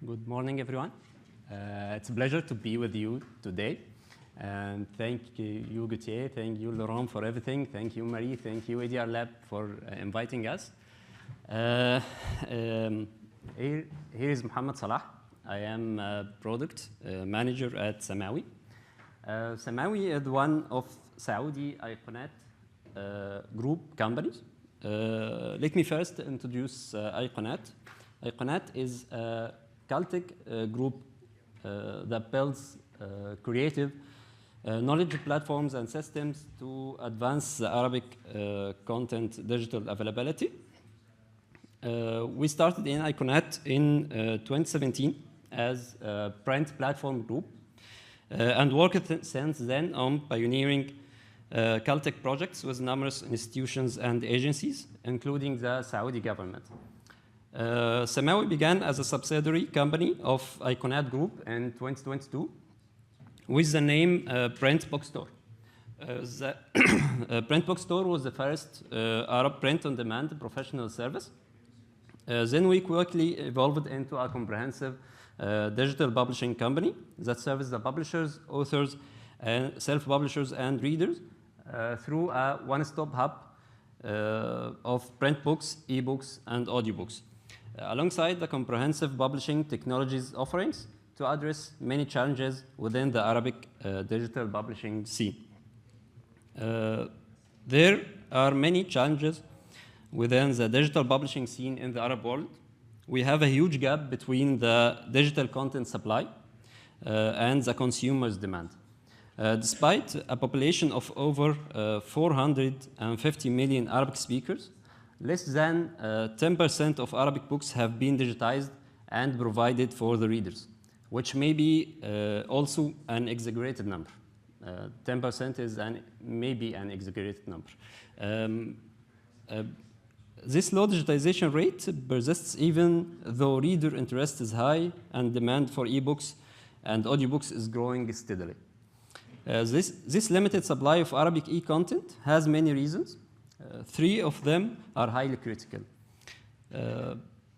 Good morning, everyone. It's a pleasure to be with you today. And thank you, Gauthier. Thank you, Laurent, for everything. Thank you, Marie. Thank you, ADR Lab, for inviting us. Here is Muhammed Salah. I am a product manager at Samawy. Samawy is one of Saudi ICONAT Group companies. Let me first introduce ICONAT. ICONAT is a Celtic group that builds creative knowledge platforms and systems to advance the Arabic content digital availability. We started in ICONAT in 2017 as a print platform group and worked since then on pioneering Celtic projects with numerous institutions and agencies, including the Saudi government. Samawy began as a subsidiary company of ICONAT Group in 2022 with the name Print Bookstore. The Print Bookstore was the first Arab print-on-demand professional service. Then we quickly evolved into a comprehensive digital publishing company that serves the publishers, authors, and self-publishers and readers through a one-stop hub of print books, e-books, and audiobooks, alongside the comprehensive publishing technologies offerings to address many challenges within the Arabic digital publishing scene. There are many challenges within the digital publishing scene in the Arab world. We have a huge gap between the digital content supply and the consumer's demand. Despite a population of over 450 million Arabic speakers, less than 10% of Arabic books have been digitized and provided for the readers, which may be also an exaggerated number. 10% is maybe an exaggerated number. This low digitization rate persists even though reader interest is high and demand for ebooks and audiobooks is growing steadily. This limited supply of Arabic e-content has many reasons. Three of them are highly critical.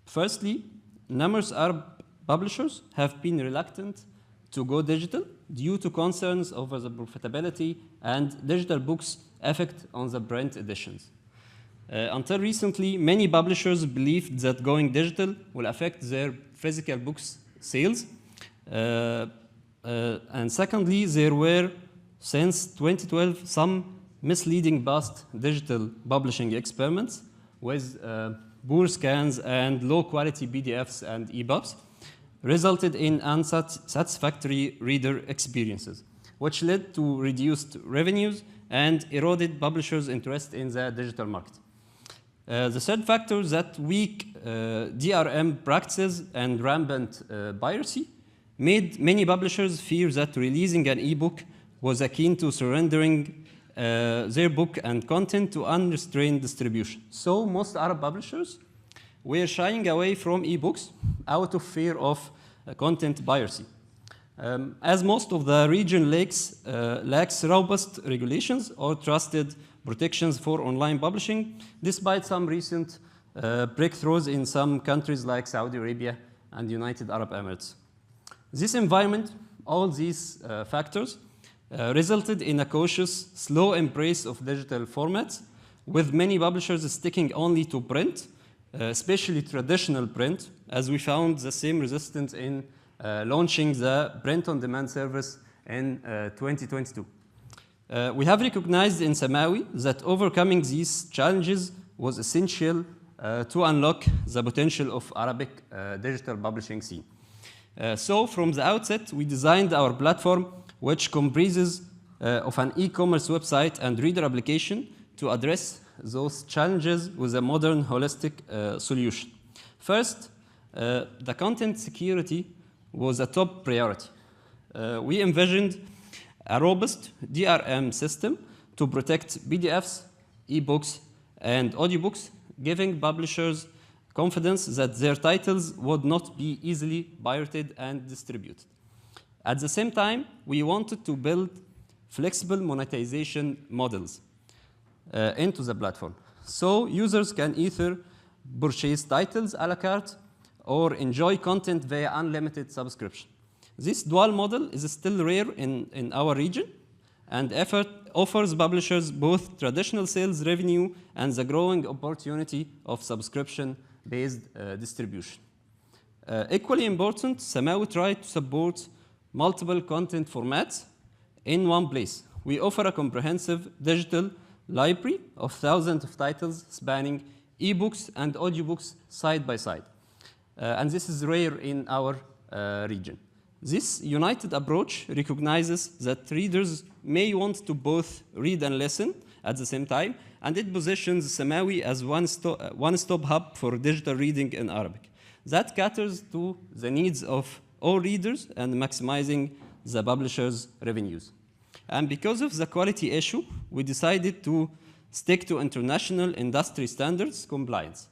Firstly, numerous Arab publishers have been reluctant to go digital due to concerns over the profitability and digital books' effect on the print editions. Until recently, many publishers believed that going digital will affect their physical books sales. And secondly, there were, since 2012, some misleading past digital publishing experiments with poor scans and low-quality PDFs and EPUBs resulted in unsatisfactory reader experiences, which led to reduced revenues and eroded publishers' interest in the digital market. The third factor is that weak DRM practices and rampant piracy made many publishers fear that releasing an ebook was akin to surrendering their book and content to unrestrained distribution. So most Arab publishers were shying away from ebooks out of fear of content piracy. As most of the region lacks robust regulations or trusted protections for online publishing, despite some recent breakthroughs in some countries like Saudi Arabia and United Arab Emirates. This environment, all these factors, resulted in a cautious, slow embrace of digital formats, with many publishers sticking only to print, especially traditional print, as we found the same resistance in launching the print-on-demand service in 2022. We have recognized in Samawy that overcoming these challenges was essential to unlock the potential of Arabic digital publishing scene. So from the outset, we designed our platform, which comprises of an e-commerce website and reader application to address those challenges with a modern, holistic solution. First, the content security was a top priority. We envisioned a robust DRM system to protect PDFs, ebooks, and audiobooks, giving publishers confidence that their titles would not be easily pirated and distributed. At the same time, we wanted to build flexible monetization models into the platform. So users can either purchase titles a la carte or enjoy content via unlimited subscription. This dual model is still rare in our region, and offers publishers both traditional sales revenue and the growing opportunity of subscription-based distribution. Equally important, Samawy tried to support multiple content formats in one place. We offer a comprehensive digital library of thousands of titles spanning ebooks and audiobooks side by side. And this is rare in our region. This united approach recognizes that readers may want to both read and listen at the same time, and it positions Samawy as one-stop hub for digital reading in Arabic. That caters to the needs of all readers and maximizing the publisher's revenues. And because of the quality issue, we decided to stick to international industry standards compliance,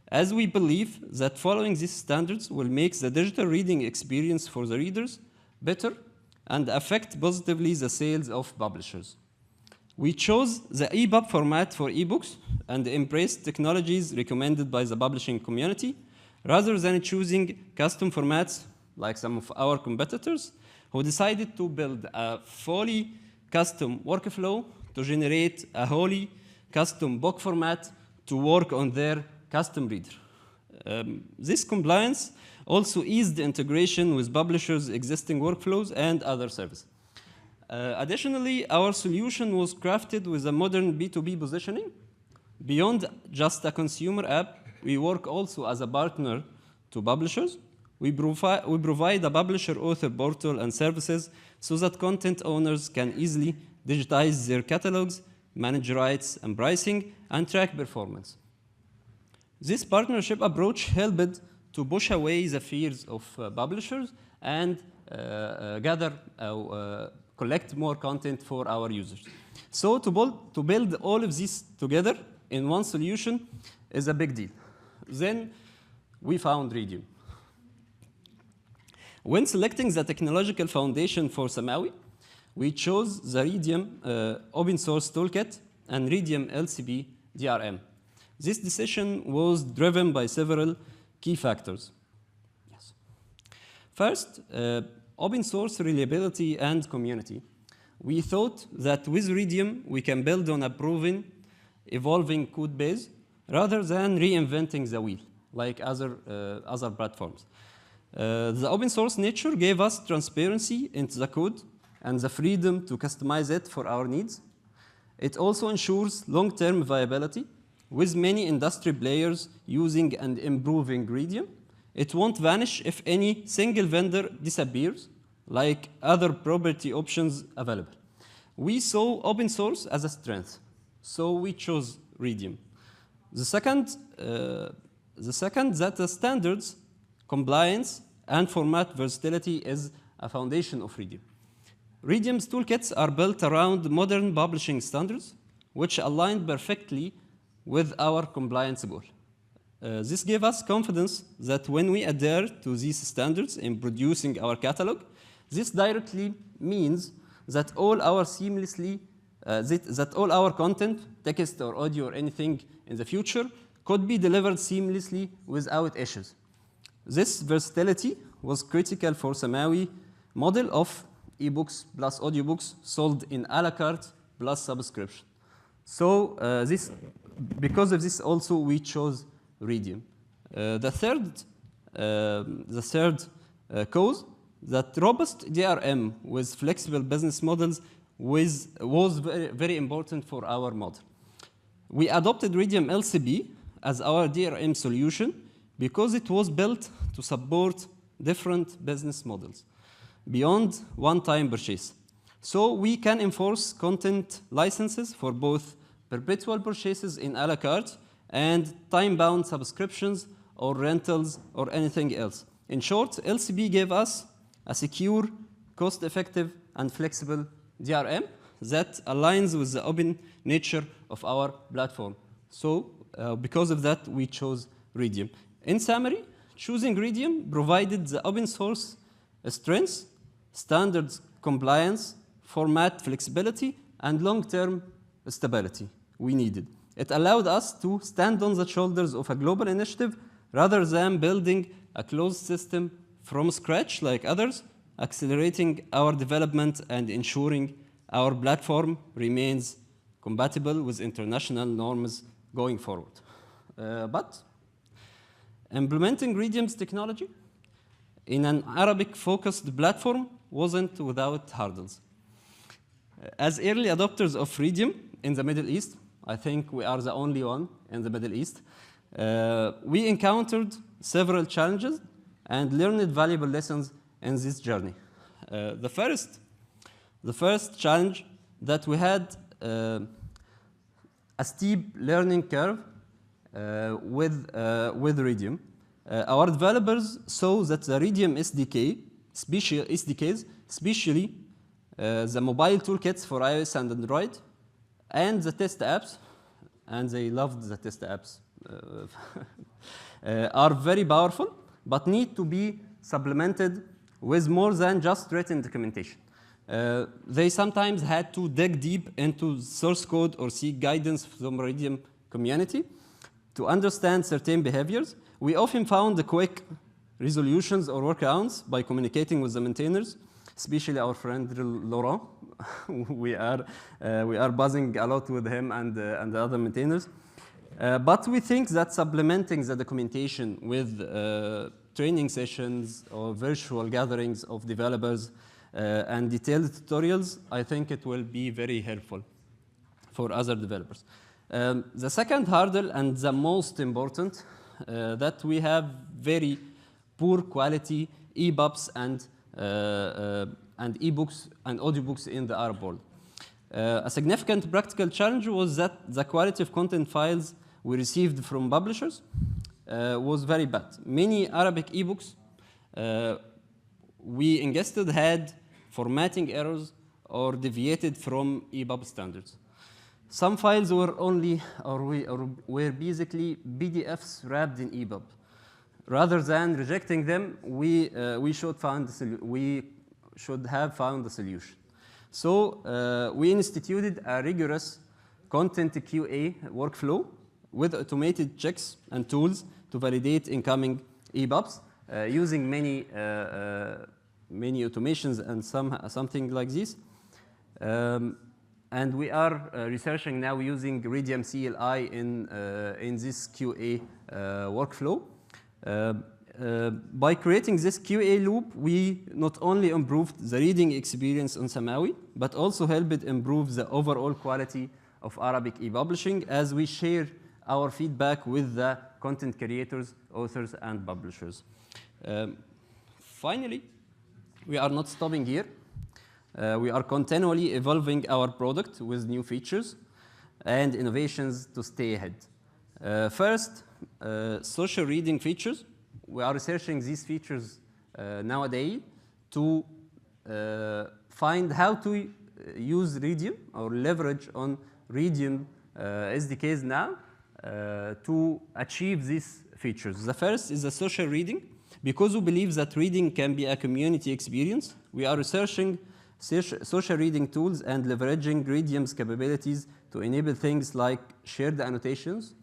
as we believe that following these standards will make the digital reading experience for the readers better and affect positively the sales of publishers. We chose the EPUB format for ebooks and embraced technologies recommended by the publishing community, rather than choosing custom formats like some of our competitors who decided to build a fully custom workflow to generate a wholly custom book format to work on their custom reader. This compliance also eased the integration with publishers' existing workflows and other services. Additionally, our solution was crafted with a modern B2B positioning. Beyond just a consumer app, we work also as a partner to publishers. We provide a publisher author portal and services so that content owners can easily digitize their catalogs, manage rights and pricing, and track performance. This partnership approach helped to push away the fears of publishers and collect more content for our users. So to build all of this together in one solution is a big deal. Then we found Readium. When selecting the technological foundation for Samawy, we chose the Readium open source toolkit and Readium LCB DRM. This decision was driven by several key factors. Yes. First, open source reliability and community. We thought that with Readium, we can build on a proven, evolving code base rather than reinventing the wheel like other platforms. The open source nature gave us transparency into the code and the freedom to customize it for our needs. It also ensures long-term viability. With many industry players using and improving Readium, it won't vanish if any single vendor disappears, like other property options available. We saw open source as a strength, so we chose Readium. The second, that the standards, compliance, and format versatility is a foundation of Readium. Readium's toolkits are built around modern publishing standards, which align perfectly with our compliance goal. This gave us confidence that when we adhere to these standards in producing our catalog, this directly means that all our content, text or audio or anything in the future, could be delivered seamlessly without issues. This versatility was critical for Samawy model of ebooks plus audiobooks sold in a la carte plus subscription. So because of this also we chose Readium. The third cause, that robust DRM with flexible business models was very, very important for our model. We adopted Readium LCB as our DRM solution because it was built to support different business models beyond one-time purchase. So we can enforce content licenses for both perpetual purchases in a la carte and time-bound subscriptions or rentals or anything else. In short, LCB gave us a secure, cost-effective, and flexible DRM that aligns with the open nature of our platform. So because of that, we chose Readium. In summary, choosing Readium provided the open source strengths, standards compliance, format flexibility, and long-term stability we needed. It allowed us to stand on the shoulders of a global initiative rather than building a closed system from scratch like others, accelerating our development and ensuring our platform remains compatible with international norms going forward. But implementing Readium's technology in an Arabic-focused platform wasn't without hurdles. As early adopters of Readium in the Middle East, I think we are the only one in the Middle East, we encountered several challenges and learned valuable lessons in this journey. The first challenge that we had a steep learning curve with Readium. Our developers saw that the Readium SDKs, especially the mobile toolkits for iOS and Android, and the test apps, and they loved the test apps, are very powerful, but need to be supplemented with more than just written documentation. They sometimes had to dig deep into source code or seek guidance from the Readium community to understand certain behaviors. We often found the quick resolutions or workarounds by communicating with the maintainers, especially our friend Laurent. we are buzzing a lot with him and the other maintainers. But we think that supplementing the documentation with training sessions or virtual gatherings of developers and detailed tutorials, I think it will be very helpful for other developers. The second hurdle, and the most important, that we have very poor quality EPUBs and ebooks and audiobooks in the Arab world. A significant practical challenge was that the quality of content files we received from publishers was very bad. Many Arabic ebooks we ingested had formatting errors or deviated from EPUB standards. Some files were were basically PDFs wrapped in EPUB. Rather than rejecting them, we should have found a solution. So we instituted a rigorous content QA workflow with automated checks and tools to validate incoming EPUBs using many automations and something like this. And we are researching now using Readium CLI in this QA workflow. By creating this QA loop, we not only improved the reading experience on Samawy, but also helped improve the overall quality of Arabic e-publishing as we share our feedback with the content creators, authors, and publishers. Finally, we are not stopping here. We are continually evolving our product with new features and innovations to stay ahead. First, social reading features. We are researching these features nowadays to find how to use Readium or leverage on Readium SDKs now to achieve these features. The first is the social reading. Because we believe that reading can be a community experience, we are researching social reading tools and leveraging Readium's capabilities to enable things like shared annotations,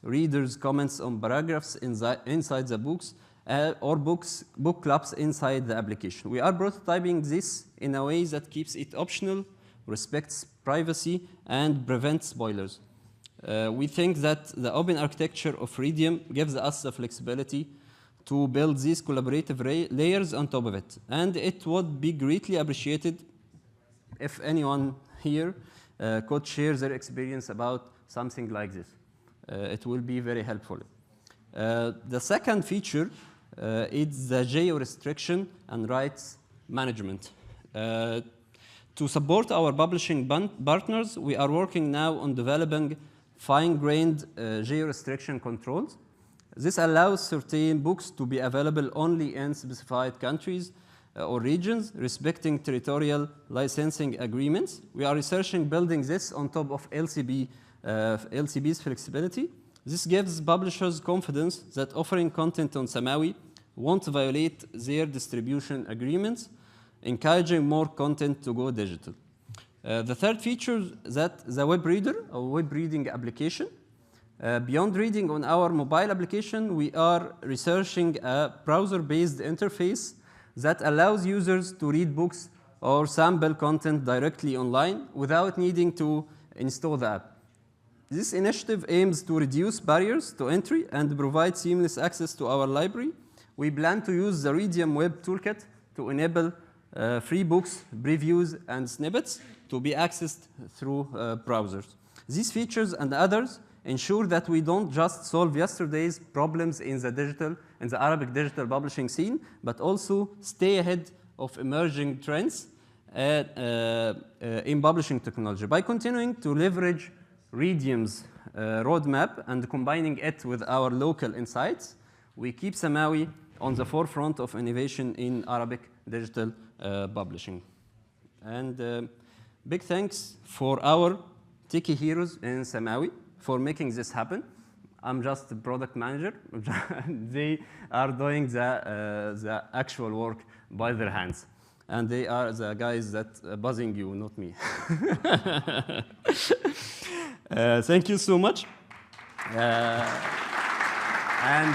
readers' comments on paragraphs inside the books, or book clubs inside the application. We are prototyping this in a way that keeps it optional, respects privacy, and prevents spoilers. We think that the open architecture of Readium gives us the flexibility to build these collaborative layers on top of it. And it would be greatly appreciated if anyone here could share their experience about something like this. It will be very helpful. The second feature is the geo-restriction and rights management. To support our publishing partners, we are working now on developing fine-grained geo-restriction controls. This allows certain books to be available only in specified countries or regions, respecting territorial licensing agreements. We are researching building this on top of LCB's flexibility. This gives publishers confidence that offering content on Samawy won't violate their distribution agreements, encouraging more content to go digital. The third feature is that the web reader or web reading application Beyond reading on our mobile application, we are researching a browser-based interface that allows users to read books or sample content directly online without needing to install the app. This initiative aims to reduce barriers to entry and provide seamless access to our library. We plan to use the Readium web toolkit to enable free books, previews, and snippets to be accessed through browsers. These features and others ensure that we don't just solve yesterday's problems in the Arabic digital publishing scene, but also stay ahead of emerging trends in publishing technology. By continuing to leverage Readium's roadmap and combining it with our local insights, we keep Samawy on the forefront of innovation in Arabic digital publishing. And big thanks for our techie heroes in Samawy for making this happen. I'm just the product manager. They are doing the actual work by their hands. And they are the guys that buzzing you, not me. Thank you so much. And